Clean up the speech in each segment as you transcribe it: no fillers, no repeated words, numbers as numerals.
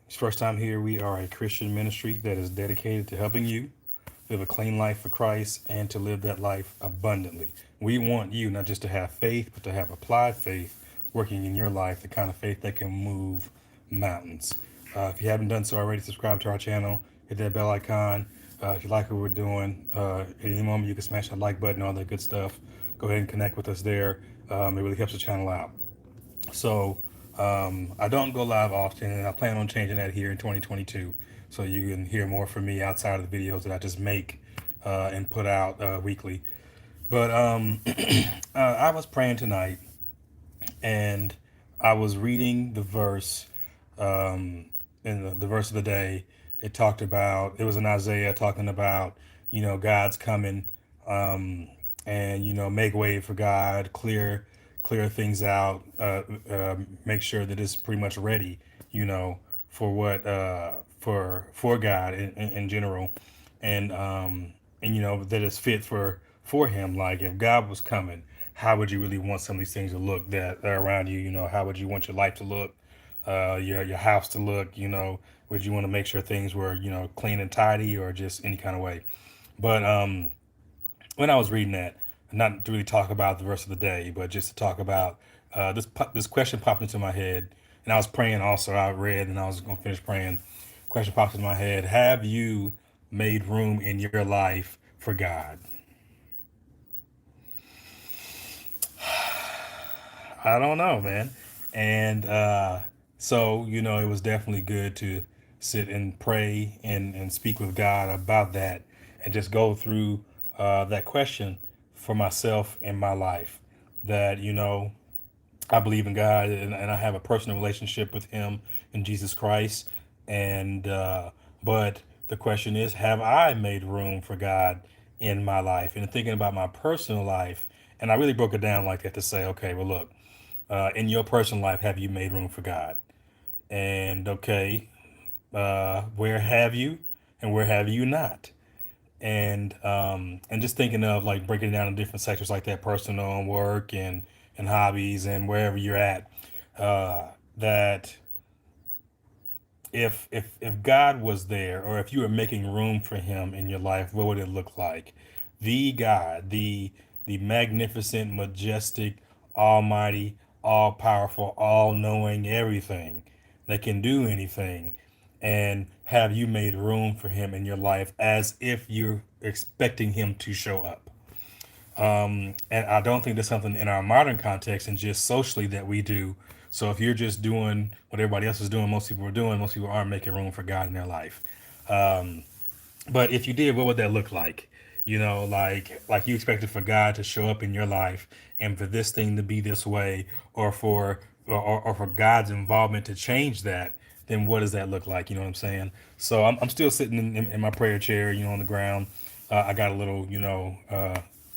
First time here, we are a Christian ministry that is dedicated to helping you live a clean life for Christ and to live that life abundantly. We want you not just to have faith, but to have applied faith working in your life, the kind of faith that can move mountains. If you haven't done so already, subscribe to our channel, hit that bell icon. If you like what we're doing, at any moment you can smash that like button, all that good stuff. Go ahead and connect with us there. It really helps the channel out. So I don't go live often, and I plan on changing that here in 2022. So you can hear more from me outside of the videos that I just make and put out weekly. But I was praying tonight, and I was reading the verse in the verse of the day. It talked about, it was in Isaiah talking about, God's coming, and make way for God, clear things out, make sure that it's pretty much ready, for what for God in general, and that it's fit for Him. Like if God was coming, how would you really want some of these things to look that are around you? How would you want your life to look? Your house to look? Would you want to make sure things were clean and tidy, or just any kind of way? But when I was reading that, not to really talk about the rest of the day, but just to talk about this question popped into my head, and I was praying also. I read, and I was gonna finish praying. Question popped into my head: have you made room in your life for God? I don't know, man. And so, it was definitely good to sit and pray and speak with God about that and just go through that question for myself in my life. That, I believe in God, and I have a personal relationship with Him in Jesus Christ. And, but the question is, have I made room for God in my life? And thinking about my personal life, and I really broke it down like that to say, okay, well, look, in your personal life, have you made room for God? And okay, where have you, and where have you not? And just thinking of like breaking it down in different sectors like that, personal and work and hobbies and wherever you're at. That if God was there, or if you were making room for Him in your life, what would it look like? The God, the magnificent, majestic, almighty, all powerful, all knowing everything that can do anything, and have you made room for Him in your life as if you're expecting Him to show up? And I don't think that's something in our modern context and just socially that we do. So if you're just doing what everybody else is doing, most people are doing, most people aren't making room for God in their life. But if you did, what would that look like? Like you expected for God to show up in your life and for this thing to be this way, or for God's involvement to change that, then what does that look like? You know what I'm saying? So I'm still sitting in my prayer chair, on the ground. I got a little,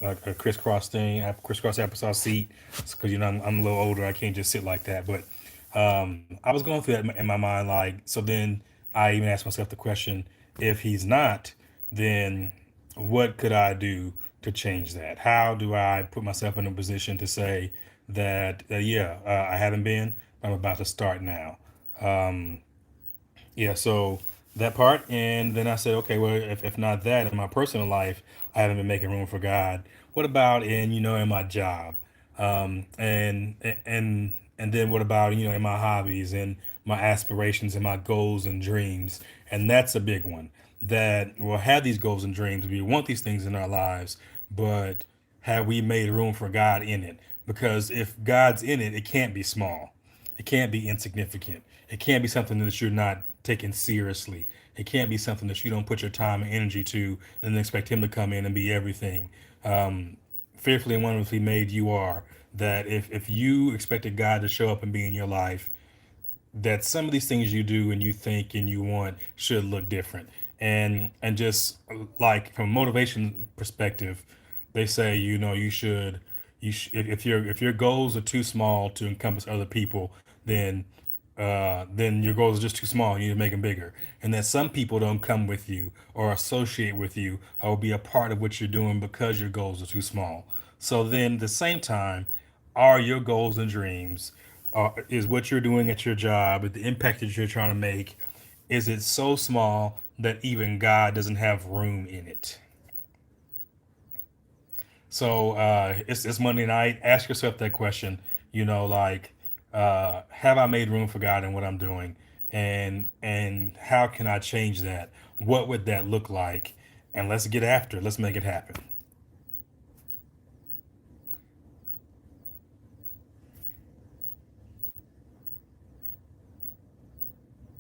like a crisscross thing, a crisscross applesauce seat, because I'm a little older. I can't just sit like that. But I was going through that in my mind, like so. Then I even asked myself the question: if He's not, then what could I do to change that? How do I put myself in a position to say that, yeah, I haven't been, I'm about to start now. Yeah, so that part. And then I said, okay, well, if not that, in my personal life, I haven't been making room for God. What about in my job? And then what about, in my hobbies and my aspirations and my goals and dreams? And that's a big one, that we'll have these goals and dreams. We want these things in our lives, but have we made room for God in it? Because if God's in it, it can't be small. It can't be insignificant. It can't be something that you're not taking seriously. It can't be something that you don't put your time and energy to and then expect Him to come in and be everything. Fearfully and wonderfully made you are. That if you expected God to show up and be in your life, that some of these things you do and you think and you want should look different. And just like from a motivation perspective, they say if your goals are too small to encompass other people, then your goals are just too small. You need to make them bigger. And that some people don't come with you or associate with you or be a part of what you're doing because your goals are too small. So then, at the same time, are your goals and dreams? Is what you're doing at your job, the impact that you're trying to make, is it so small that even God doesn't have room in it? So it's Monday night. Ask yourself that question. Like, have I made room for God in what I'm doing, and how can I change that? What would that look like? And let's get after it. Let's make it happen.